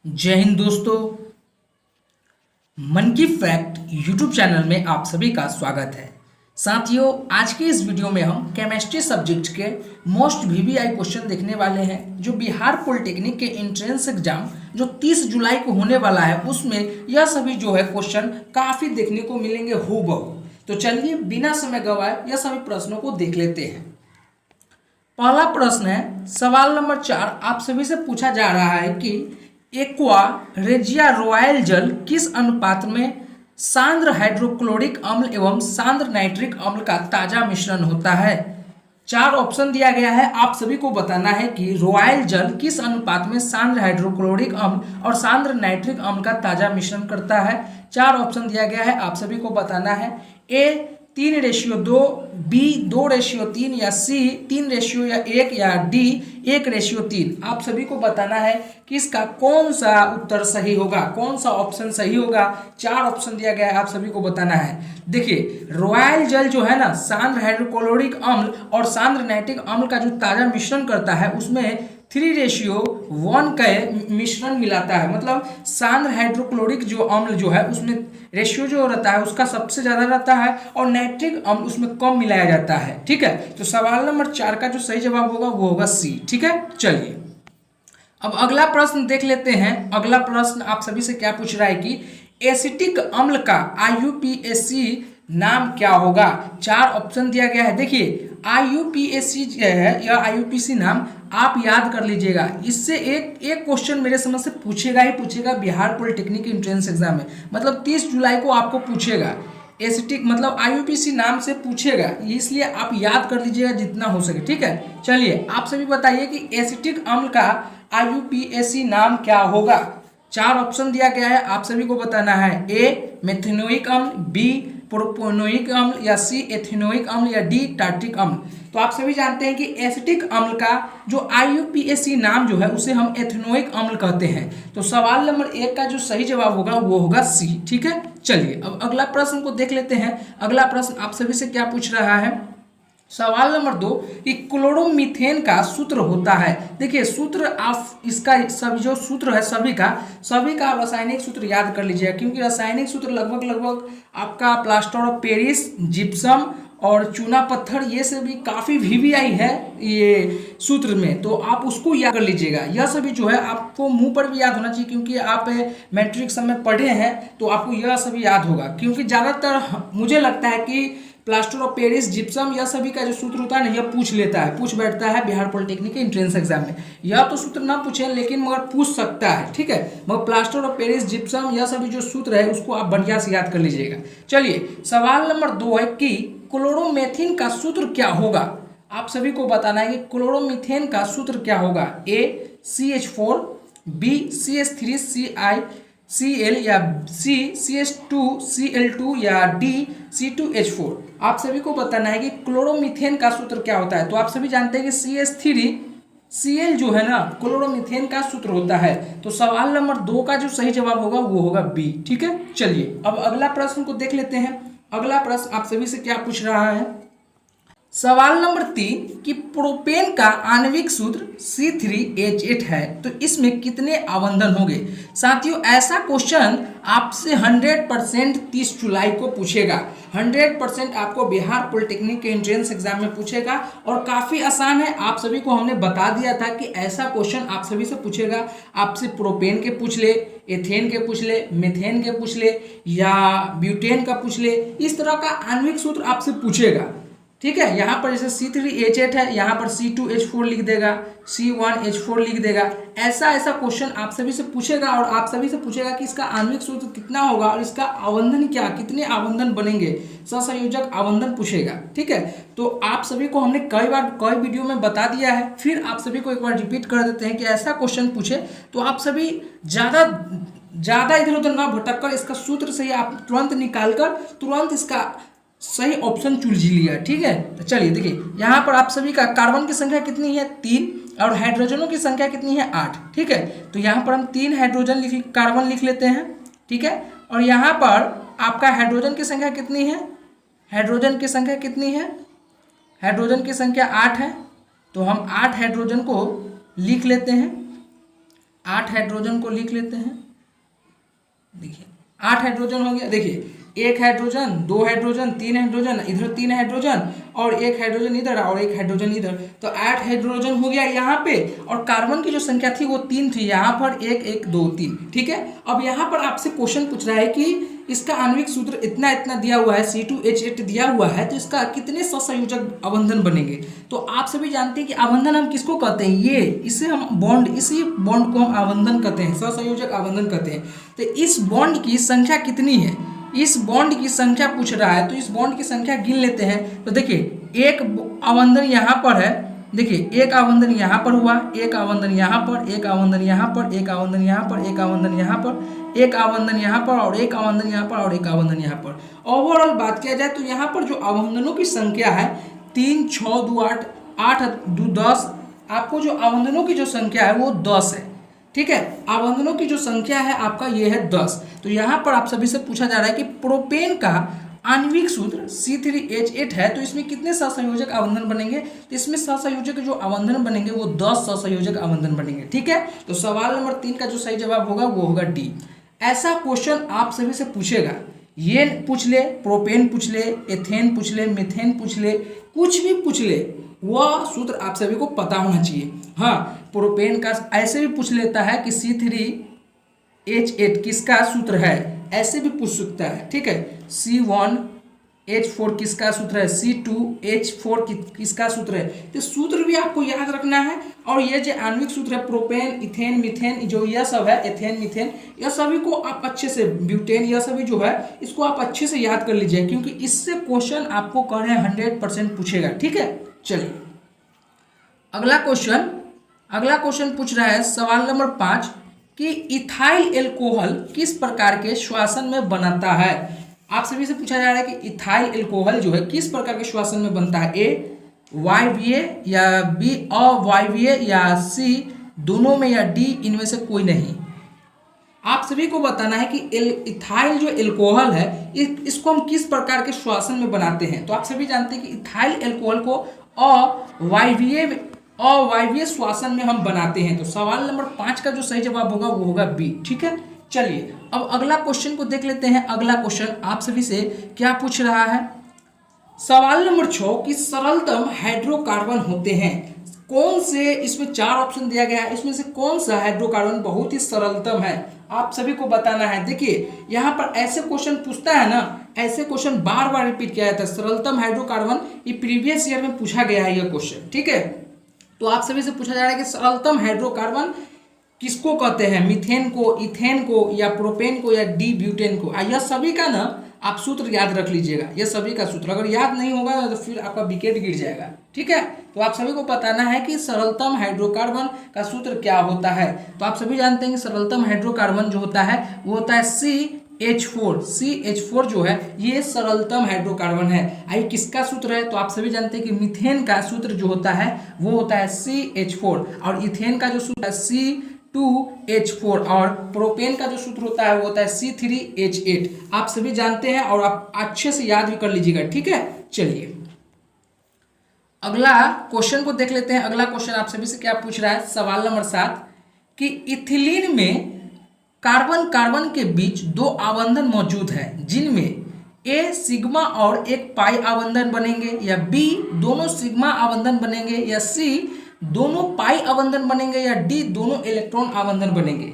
जय हिंद दोस्तों। मन की फैक्ट यूट्यूब चैनल में आप सभी का स्वागत है। साथियों, आज के इस वीडियो में हम केमिस्ट्री सब्जेक्ट के मोस्ट वीवीआई क्वेश्चन देखने वाले हैं जो बिहार पॉलिटेक्निक के एंट्रेंस एग्जाम जो 30 जुलाई को होने वाला है उसमें यह सभी जो है क्वेश्चन काफ़ी देखने को मिलेंगे हूबहू। तो चलिए बिना समय गवाए यह सभी प्रश्नों को देख लेते हैं। पहला प्रश्न है, सवाल नंबर 4 आप सभी से पूछा जा रहा है कि एक्वा रेजिया रॉयल जल किस अनुपात में सांद्र हाइड्रोक्लोरिक अम्ल एवं सांद्र नाइट्रिक अम्ल का ताजा मिश्रण होता है। 4 ऑप्शन दिया गया है, आप सभी को बताना है कि रॉयल जल किस अनुपात में सांद्र हाइड्रोक्लोरिक अम्ल और सांद्र नाइट्रिक अम्ल का ताजा मिश्रण करता है। 4 ऑप्शन दिया गया है, आप सभी को बताना है। ए 3:2, बी 2:3 या सी 3:1 या डी 1:3। आप सभी को बताना है कि इसका कौन सा उत्तर सही होगा, कौन सा ऑप्शन सही होगा। 4 ऑप्शन दिया गया है, आप सभी को बताना है। देखिए, रॉयल जल जो है ना सांद्र हाइड्रोक्लोरिक अम्ल और सांद्र नाइट्रिक अम्ल का जो ताजा मिश्रण करता है उसमें 3:1 का मिश्रण मिलाता है। मतलब सांद्र हाइड्रोक्लोरिक जो अम्ल जो है उसमें रेशियो जो रहता है उसका सबसे ज्यादा रहता है और नाइट्रिक अम्ल उसमें कम मिलाया जाता है। ठीक है, तो सवाल नंबर 4 का जो सही जवाब होगा वो होगा सी। ठीक है, चलिए अब अगला प्रश्न देख लेते हैं। अगला प्रश्न आप सभी से क्या पूछ रहा है कि एसिटिक अम्ल का IUPAC नाम क्या होगा। 4 ऑप्शन दिया गया है। देखिए, IUPAC जो है या IUPAC नाम आप याद कर लीजिएगा। इससे एक क्वेश्चन मेरे समझ से पूछेगा ही पूछेगा बिहार पॉलिटेक्निक एंट्रेंस एग्जाम में। मतलब 30 जुलाई को आपको पूछेगा एसिटिक मतलब IUPAC नाम से पूछेगा, इसलिए आप याद कर लीजिएगा जितना हो सके। ठीक है, चलिए आप सभी बताइए कि एसिटिक अम्ल का IUPAC नाम क्या होगा। 4 ऑप्शन दिया गया है, आप सभी को बताना है। ए मेथेनोइक अम्ल, बी प्रोपेनोइक अम्ल या सी एथेनोइक अम्ल या डी टार्टिक अम्ल। तो आप सभी जानते हैं कि एसिटिक अम्ल का जो IUPAC नाम जो है उसे हम एथेनोइक अम्ल कहते हैं। तो सवाल नंबर 1 का जो सही जवाब होगा वो होगा सी। ठीक है, चलिए अब अगला प्रश्न को देख लेते हैं। अगला प्रश्न आप सभी से क्या पूछ रहा है। सवाल नंबर 2 कि क्लोरोमीथेन का सूत्र होता है। देखिए, सूत्र आप इसका सभी जो सूत्र है सभी का रासायनिक सूत्र याद कर लीजिएगा, क्योंकि रासायनिक सूत्र लगभग आपका प्लास्टर ऑफ पेरिस, जिप्सम और चूना पत्थर ये सभी काफ़ी वीवीआई है ये सूत्र में, तो आप उसको याद कर लीजिएगा। यह सभी जो है आपको मुंह पर भी याद होना चाहिए, क्योंकि आप मैट्रिक समय पढ़े हैं तो आपको यह सभी याद होगा। क्योंकि ज़्यादातर मुझे लगता है कि प्लास्टर ऑफ पेरिस, जिप्सम यह सभी का जो सूत्र होता है ना यह पूछ बैठता है बिहार पॉलिटेक्निक के एंट्रेंस एग्जाम में। यह तो सूत्र ना पूछे लेकिन मगर पूछ सकता है। ठीक है, मगर प्लास्टर ऑफ पेरिस, जिप्सम यह सभी जो सूत्र है उसको आप बढ़िया से याद कर लीजिएगा। चलिए सवाल नंबर 2 है कि क्लोरोमीथेन का सूत्र क्या होगा। आप सभी को बताना है कि क्लोरोमीथेन का सूत्र क्या होगा। ए CH4, बी CH3ClCl या सी CH2Cl2 या डी C2H4। आप सभी को बताना है कि क्लोरोमीथेन का सूत्र क्या होता है। तो आप सभी जानते हैं कि CH3Cl जो है ना क्लोरोमीथेन का सूत्र होता है। तो सवाल नंबर 2 का जो सही जवाब होगा वो होगा बी। ठीक है, चलिए अब अगला प्रश्न को देख लेते हैं। अगला प्रश्न आप सभी से क्या पूछ रहा है। सवाल नंबर 3 कि प्रोपेन का आणविक सूत्र C3H8 है, तो इसमें कितने आवर्धन होंगे। साथियों, ऐसा क्वेश्चन आपसे 100% 30 जुलाई को पूछेगा। 100% आपको बिहार पॉलिटेक्निक के एंट्रेंस एग्जाम में पूछेगा और काफ़ी आसान है। आप सभी को हमने बता दिया था कि ऐसा क्वेश्चन आप सभी से पूछेगा। आपसे प्रोपेन के पूछ ले, एथेन के पूछ ले, मीथेन के पूछ ले या ब्यूटेन का पूछ ले, इस तरह का आणविक सूत्र आपसे पूछेगा। ठीक है, यहाँ पर जैसे C3H8 है, यहाँ पर C2H4 लिख देगा, C1H4 लिख देगा। ऐसा क्वेश्चन आप सभी से पूछेगा और आप सभी से पूछेगा कि इसका आणविक सूत्र कितना होगा और इसका आवर्धन क्या, कितने आवर्धन बनेंगे, सहसंयोजक आवर्धन पूछेगा। ठीक है, तो आप सभी को हमने कई वीडियो में बता दिया है, फिर आप सभी को एक बार रिपीट कर देते हैं कि ऐसा क्वेश्चन पूछे तो आप सभी ज़्यादा इधर उधर ना भटक कर इसका सूत्र से आप तुरंत निकाल कर तुरंत इसका सही ऑप्शन चुन लिया। ठीक है, तो चलिए देखिए यहाँ पर आप सभी का कार्बन की संख्या कितनी है 3 और हाइड्रोजनों की संख्या कितनी है 8। ठीक है, तो यहाँ पर हम 3 कार्बन लिख लेते हैं। ठीक है, और यहाँ पर आपका हाइड्रोजन की संख्या कितनी है, हाइड्रोजन की संख्या 8 है, तो हम 8 हाइड्रोजन को लिख लेते हैं। 8 हाइड्रोजन को लिख लेते हैं। देखिए 8 हाइड्रोजन हो गया। देखिए 1 हाइड्रोजन, 2 हाइड्रोजन, 3 हाइड्रोजन, इधर 3 हाइड्रोजन और 1 हाइड्रोजन इधर और 1 हाइड्रोजन इधर, तो 8 हाइड्रोजन हो गया यहाँ पे। और कार्बन की जो संख्या थी वो 3 थी, यहाँ पर 1 1 2 3। ठीक है, अब यहाँ पर आपसे क्वेश्चन पूछ रहा है कि इसका आणविक सूत्र इतना इतना दिया हुआ है, C2H8 दिया हुआ है, तो इसका कितने सहसंयोजक अबंधन बनेंगे। तो आप सभी जानते हैं कि अबंधन हम किसको कहते हैं, ये इसे हम बॉन्ड, इसी बॉन्ड को हम अबंधन कहते हैं, सहसंयोजक अबंधन कहते हैं। तो इस बॉन्ड की संख्या कितनी है, इस बॉन्ड की संख्या पूछ रहा है, तो इस बॉन्ड की संख्या गिन लेते हैं। तो देखिए एक अबंधन यहाँ पर है, देखिए एक अबंधन यहाँ पर हुआ, एक अबंधन यहाँ पर, एक अबंधन यहाँ पर, एक अबंधन यहाँ पर, एक अबंधन यहाँ पर, एक अबंधन यहाँ पर और एक अबंधन यहाँ पर और एक अबंधन यहाँ पर। ओवरऑल बात किया जाए तो यहाँ पर जो अबंधनों की संख्या है 3 6 2 8 8 2 10, आपको जो अबंधनों की जो संख्या है वो 10 है। ठीक है, अबंधनों की जो संख्या है आपका ये है 10। तो यहाँ पर आप सभी से पूछा जा रहा है कि प्रोपेन का आणविक सूत्र C3H8 है, तो इसमें कितने सहसंयोजक अबंधन बनेंगे। तो इसमें सहसंयोजक जो अबंधन बनेंगे वो 10 सहसंयोजक अबंधन बनेंगे। ठीक है, तो सवाल नंबर 3 का जो सही जवाब होगा वो होगा डी। ऐसा क्वेश्चन आप सभी से पूछेगा, ये पूछ ले, प्रोपेन पूछ ले, एथेन पूछ ले, मीथेन पूछ ले, कुछ भी पूछ ले, वह सूत्र आप सभी को पता होना चाहिए। हाँ, प्रोपेन का ऐसे भी पूछ लेता है कि C3H8 किसका सूत्र है, ऐसे भी पूछ सकता है। ठीक है, C1H4 किसका सूत्र है, C2H4 किसका सूत्र है, तो सूत्र भी आपको याद रखना है। और ये जो आणविक सूत्र है प्रोपेन, इथेन, मीथेन, जो यह सब है, एथेन, मीथेन, यह सभी को आप अच्छे से, ब्यूटेन, यह सभी जो है इसको आप अच्छे से याद कर लीजिए, क्योंकि इससे क्वेश्चन आपको कह रहे हैं 100% पूछेगा। ठीक है, चलिए अगला क्वेश्चन पूछ रहा है सवाल नंबर 5 कि इथाइल एल्कोहल किस प्रकार के श्वसन में बनता है। आप सभी से पूछा जा रहा है कि इथाइल एल्कोहल जो है किस प्रकार के श्वसन में बनता है, ए वायवीय या बी अवायवीय या सी दोनों में या डी इनमें से कोई नहीं। आप सभी को बताना है कि इथाइल जो एल्कोहल है इसको हम किस प्रकार के श्वसन में बनाते हैं। तो आप सभी जानते हैं कि इथाइल एल्कोहल को अवायवीय श्वसन में हम बनाते हैं। तो सवाल नंबर 5 का जो सही जवाब होगा वो होगा बी। ठीक है, चलिए अब अगला क्वेश्चन को देख लेते हैं। अगला क्वेश्चन आप सभी से क्या पूछ रहा है, सवाल नंबर 6 कि सरलतम हाइड्रोकार्बन होते हैं कौन से। इसमें 4 ऑप्शन दिया गया है, इसमें से कौन सा हाइड्रोकार्बन बहुत ही सरलतम है, आप सभी को बताना है। देखिए यहाँ पर ऐसे क्वेश्चन पूछता है ना, ऐसे क्वेश्चन बार बार रिपीट किया जाता है। सरलतम हाइड्रोकार्बन ये प्रीवियस ईयर में पूछा गया है यह क्वेश्चन। ठीक है, तो आप सभी से पूछा जा रहा है कि सरलतम हाइड्रोकार्बन किसको कहते हैं, मीथेन को, इथेन को या प्रोपेन को या डी ब्यूटेन को। यह सभी का ना आप सूत्र याद रख लीजिएगा, यह सभी का सूत्र अगर याद नहीं होगा तो फिर आपका विकेट गिर जाएगा। ठीक है, तो आप सभी को बताना है कि सरलतम हाइड्रोकार्बन का सूत्र क्या होता है। तो आप सभी जानते हैं कि सरलतम हाइड्रोकार्बन जो होता है वो होता है CH4। CH4 जो है ये सरलतम हाइड्रोकार्बन है। आई किसका सूत्र है, तो आप सभी जानते हैं कि मीथेन का सूत्र जो होता है वो होता है CH4 और इथेन का जो सूत्र है C2H4 और प्रोपेन का जो सूत्र होता है वो होता है C3H8। आप सभी जानते हैं और आप अच्छे से याद भी कर लीजिएगा। ठीक है, चलिए अगला क्वेश्चन को देख लेते हैं। अगला क्वेश्चन आप सभी से क्या पूछ रहा है, सवाल नंबर 7 कि इथिलीन में कार्बन कार्बन के बीच 2 आबंधन मौजूद हैं जिनमें ए सिग्मा और एक पाई आबंधन बनेंगे, या बी दोनों सिग्मा आबंधन बनेंगे, या सी दोनों पाई आबंधन बनेंगे, या डी दोनों इलेक्ट्रॉन आबंधन बनेंगे।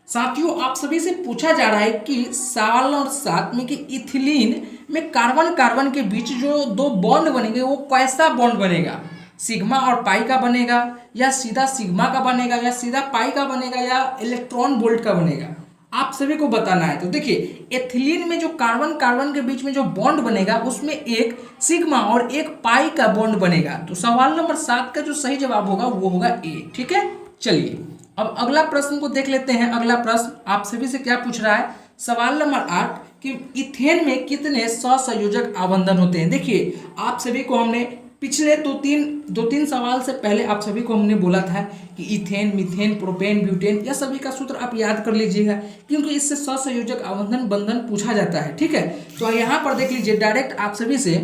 साथियों आप सभी से पूछा जा रहा है कि सवाल नंबर 7 में कि इथिलीन में कार्बन कार्बन के बीच जो 2 बॉन्ड बनेंगे वो कैसा बॉन्ड बनेगा, सिग्मा और पाई का बनेगा, या सीधा सिग्मा का बनेगा, या सीधा पाई का बनेगा, या इलेक्ट्रॉन वोल्ट का बनेगा, आप सभी को बताना है। तो देखिए एथिलीन में जो कार्बन कार्बन के बीच में जो बॉन्ड बनेगा उसमें एक सिग्मा और एक पाई का बॉन्ड बनेगा। तो सवाल नंबर 7 का जो सही जवाब होगा वो होगा ए। ठीक है, चलिए अब अगला प्रश्न को देख लेते हैं। अगला प्रश्न आप सभी से क्या पूछ रहा है, सवाल नंबर 8 कि इथेन में कितने सहसंयोजक आबंधन होते हैं। देखिए आप सभी को हमने पिछले दो तीन सवाल से पहले आप सभी को हमने बोला था कि इथेन, मीथेन, प्रोपेन, ब्यूटेन यह सभी का सूत्र आप याद कर लीजिएगा, क्योंकि इससे सहसंयोजक आबंधन बंधन पूछा जाता है। ठीक है, तो यहाँ पर देख लीजिए डायरेक्ट आप सभी से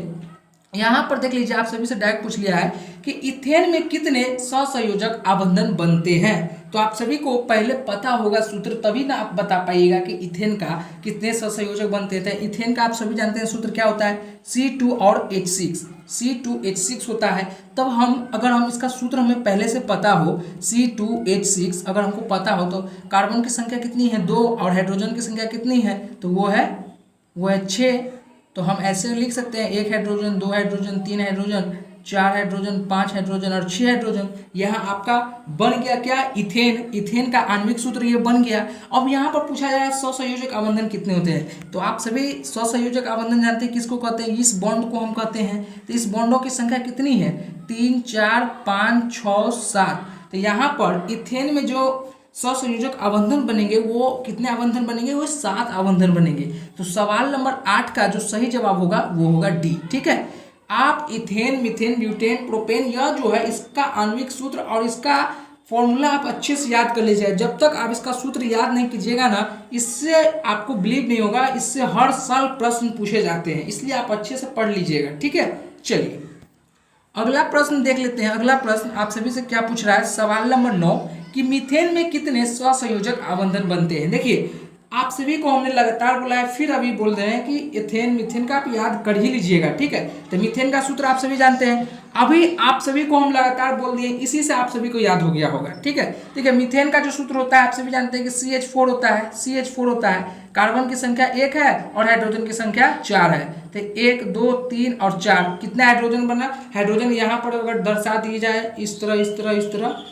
यहाँ पर देख लीजिए, आप सभी से डायरेक्ट पूछ लिया है कि इथेन में कितने सहसंयोजक आबंधन बनते हैं। तो आप सभी को पहले पता होगा सूत्र, तभी ना आप बता पाइएगा कि इथेन का कितने सहसंयोजक बनते थे। इथेन का आप सभी जानते हैं सूत्र क्या होता है, C2 और H6, C2H6 होता है। तब अगर हम इसका सूत्र हमें पहले से पता हो, C2H6 अगर हमको पता हो, तो कार्बन की संख्या कितनी है 2 और हाइड्रोजन की संख्या कितनी है, तो वो है 6। तो हम ऐसे लिख सकते हैं 1 hydrogen, 2 hydrogen, 3 hydrogen, 4 hydrogen, 5 hydrogen और 6 हाइड्रोजन। यहाँ आपका बन गया क्या, इथेन। इथेन का आणविक सूत्र ये बन गया। अब यहाँ पर पूछा जाए सहसंयोजक आबंधन कितने होते हैं, तो आप सभी सहसंयोजक आबंधन जानते हैं किसको कहते हैं, इस बॉन्ड को हम कहते हैं। तो इस बॉन्डों की संख्या कितनी है, 3, 4, 5, 6, 7। तो यहाँ पर इथेन में जो सहसंयोजक आबंधन बनेंगे वो कितने आबंधन बनेंगे, वो 7 आबंधन बनेंगे। तो सवाल नंबर 8 का जो सही जवाब होगा वो होगा डी। ठीक है, आप इथेन, मीथेन, ब्यूटेन, प्रोपेन, यह जो है इसका आणविक सूत्र और इसका फॉर्मूला आप अच्छे से याद कर लीजिए। जब तक आप इसका सूत्र याद नहीं कीजिएगा ना, इससे आपको बिलीव नहीं होगा, इससे हर साल प्रश्न पूछे जाते हैं, इसलिए आप अच्छे से पढ़ लीजिएगा। ठीक है, चलिए अगला प्रश्न देख लेते हैं। अगला प्रश्न आप सभी से क्या पूछ रहा है, सवाल नंबर 9 कि मीथेन में कितने सहसंयोजक आबंधन बनते हैं। देखिए आप सभी को हमने लगातार बोला है, फिर अभी बोल रहे हैं कि इथेन मीथेन का आप याद कर ही लीजिएगा। ठीक है, तो मीथेन का सूत्र आप सभी जानते हैं, अभी आप सभी को हम लगातार बोल दिए, इसी से आप सभी को याद हो गया होगा। ठीक है, मीथेन का जो सूत्र होता है आप सभी जानते हैं कि CH4 होता है, CH4 होता है। कार्बन की संख्या 1 है और हाइड्रोजन की संख्या 4 है। तो 1, 2, 3 और 4 कितना हाइड्रोजन बना, हाइड्रोजन यहाँ पर अगर दर्शा दी जाए इस तरह इस तरह इस तरह,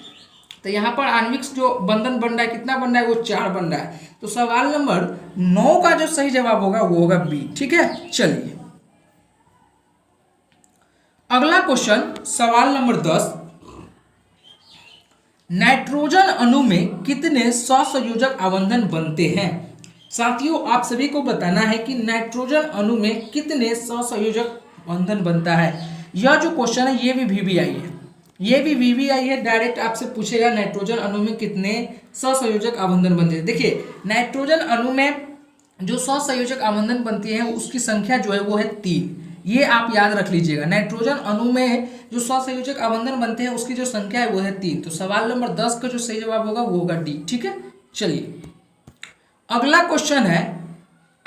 तो यहाँ पर आणविक जो बंधन बन रहा है कितना बन रहा है, वो 4 बन रहा है। तो सवाल नंबर 9 का जो सही जवाब होगा वो होगा बी। ठीक है, चलिए अगला क्वेश्चन, सवाल नंबर 10, नाइट्रोजन अणु में कितने सहसंयोजक आबंधन बनते हैं। साथियों आप सभी को बताना है कि नाइट्रोजन अणु में कितने सहसंयोजक बंधन बनता है। यह जो क्वेश्चन है ये भी VBI है, ये भी VBI है, डायरेक्ट आपसे पूछेगा नाइट्रोजन अणु में कितने सहसंयोजक आबंधन बनते हैं। देखिए नाइट्रोजन अणु में जो सहसंयोजक आबंधन बनती है उसकी संख्या जो है वो है 3, ये आप याद रख लीजिएगा। नाइट्रोजन अणु में जो सहसंयोजक आबंधन बनते हैं उसकी जो संख्या है वो है 3। तो सवाल नंबर 10 का जो सही जवाब होगा वो होगा डी। ठीक है, चलिए अगला क्वेश्चन है,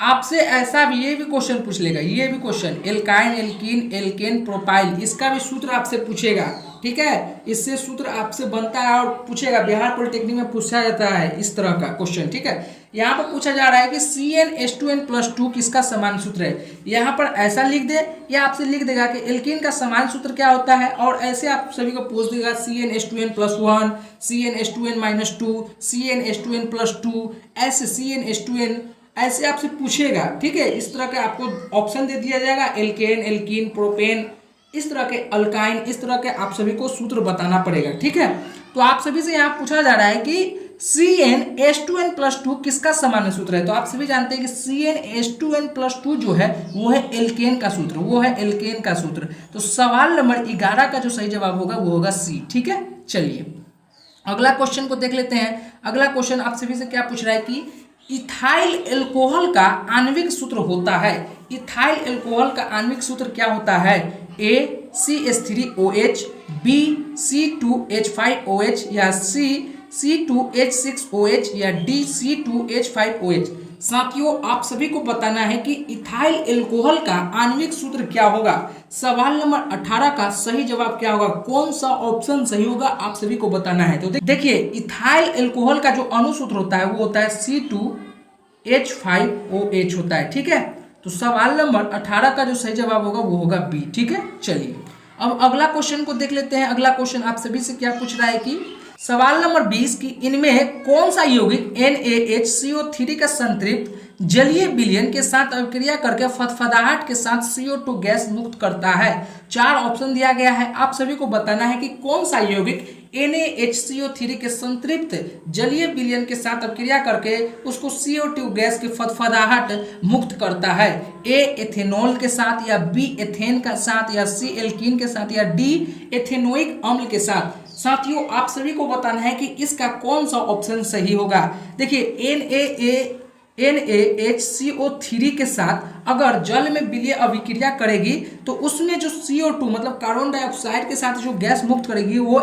आपसे ऐसा भी ये भी क्वेश्चन पूछ लेगा, ये भी question alkyne, alkene, alkane, propyl, इसका भी सूत्र आपसे पूछेगा। ठीक है, इससे सूत्र आपसे बनता है और पूछेगा, बिहार पॉलिटेक्निक में पूछा जाता है इस तरह का क्वेश्चन। ठीक है, यहाँ पर पूछा जा रहा है कि CnH2n+2 किसका समान सूत्र है। यहाँ पर ऐसा लिख दे या आपसे लिख देगा कि एल्कीन का समान सूत्र क्या होता है, और ऐसे आप सभी को पूछ देगा CnH2n+1, CnH2n-2, CnH2n+2, ऐसे CnH2n, ऐसे आपसे पूछेगा। ठीक है, इस तरह के आपको ऑप्शन दे दिया जाएगा, एल्केन, एल्कीन, प्रोपेन, इस तरह के अल्काइन, इस तरह के आप सभी को सूत्र बताना पड़ेगा। ठीक है, तो आप सभी से यहाँ पूछा जा रहा है कि CnH2n+2 किसका सामान्य सूत्र है। तो आप सभी जानते हैं कि CnH2n+2 जो है वो है एल्केन का सूत्र, वो है एल्केन का सूत्र। तो सवाल नंबर 11 का जो सही जवाब होगा वो होगा सी। ठीक है, चलिए अगला क्वेश्चन को देख लेते हैं। अगला क्वेश्चन आप सभी से क्या पूछ रहा है कि इथाइल एल्कोहल का आणविक सूत्र होता है। इथाइल एल्कोहल का आणविक सूत्र क्या होता है, A CH3OH, B C2H5OH, या C C2H6OH, या D C2H5OH। साथियों आप सभी को बताना है कि इथाइल एल्कोहल का आणविक सूत्र क्या होगा। सवाल नंबर 18 का सही जवाब क्या होगा, कौन सा ऑप्शन सही होगा आप सभी को बताना है। तो देखिए इथाइल एल्कोहल का जो अणु सूत्र होता है वो होता है C2H5OH होता है। ठीक है, तो सवाल नंबर 18 का जो सही जवाब होगा वो होगा बी। ठीक है, चलिए अब अगला क्वेश्चन को देख लेते हैं। अगला क्वेश्चन आप सभी से क्या पूछ रहा है कि सवाल नंबर 20 की इनमें कौन सा यौगिक NaHCO3 का संतृप्त जलीय विलयन के साथ अभिक्रिया करके फदफदाहट के साथ CO2 गैस मुक्त करता है। 4 ऑप्शन दिया गया है, आप सभी को बताना है कि कौन सा यौगिक NaHCO3 के संतृप्त जलीय विलयन के साथ अभिक्रिया करके उसको CO2 गैस की फदफदाहट मुक्त करता है। A एथेनॉल के साथ, या B एथेन के साथ, या C एल्कीन के साथ, या D एथेनोइक अम्ल के साथ। साथियों आप सभी को बताना है कि इसका कौन सा ऑप्शन सही होगा। देखिए NaHCO3 के साथ अगर जल में विलय अभिक्रिया करेगी तो उसमें जो CO2 मतलब कार्बन डाइऑक्साइड के साथ जो गैस मुक्त करेगी वो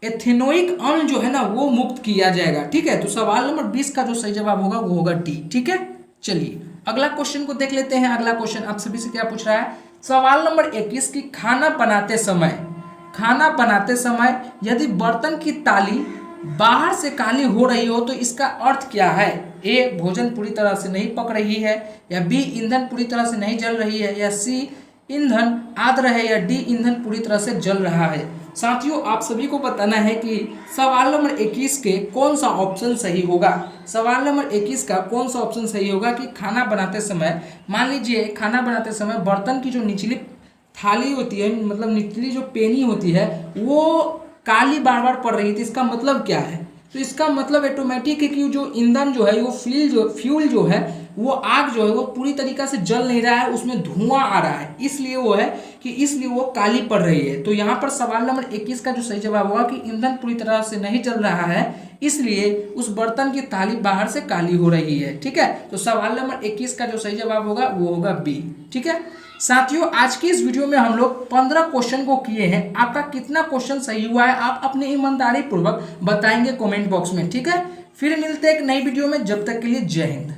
एथेनोइक अम्ल जो है ना वो मुक्त किया जाएगा। ठीक है, तो सवाल नंबर 20 का जो सही जवाब होगा वो होगा डी। ठीक है, चलिए अगला क्वेश्चन को देख लेते हैं। अगला क्वेश्चन आप सभी से क्या पूछ रहा है, सवाल नंबर 21 की खाना बनाते समय यदि बर्तन की ताली बाहर से काली हो रही हो तो इसका अर्थ क्या है। ए, भोजन पूरी तरह से नहीं पक रही है, या बी, ईंधन पूरी तरह से नहीं जल रही है, या सी, ईंधन आद्र है, या डी, ईंधन पूरी तरह से जल रहा है। साथियों आप सभी को बताना है कि सवाल नंबर 21 के कौन सा ऑप्शन सही होगा। सवाल नंबर 21 का कौन सा ऑप्शन सही होगा कि खाना बनाते समय, मान लीजिए खाना बनाते समय बर्तन की जो निचली थाली होती है, मतलब निचली जो पेनी होती है वो काली बार बार पड़ रही थी, इसका मतलब क्या है। तो इसका मतलब ऑटोमेटिक है कि जो ईंधन जो है वो फ्यूल जो है वो आग जो है वो पूरी तरीके से जल नहीं रहा है, उसमें धुआं आ रहा है, इसलिए वो है कि इसलिए वो काली पड़ रही है। तो यहाँ पर सवाल नंबर 21 का जो सही जवाब होगा कि ईंधन पूरी तरह से नहीं जल रहा है, इसलिए उस बर्तन की थाली बाहर से काली हो रही है। ठीक है, तो सवाल नंबर 21 का जो सही जवाब होगा वो होगा बी। ठीक है साथियों, आज की इस वीडियो में हम लोग 15 क्वेश्चन को किए हैं। आपका कितना क्वेश्चन सही हुआ है आप अपने ईमानदारी पूर्वक बताएंगे कमेंट बॉक्स में। ठीक है, फिर मिलते हैं एक नई वीडियो में, जब तक के लिए जय हिंद।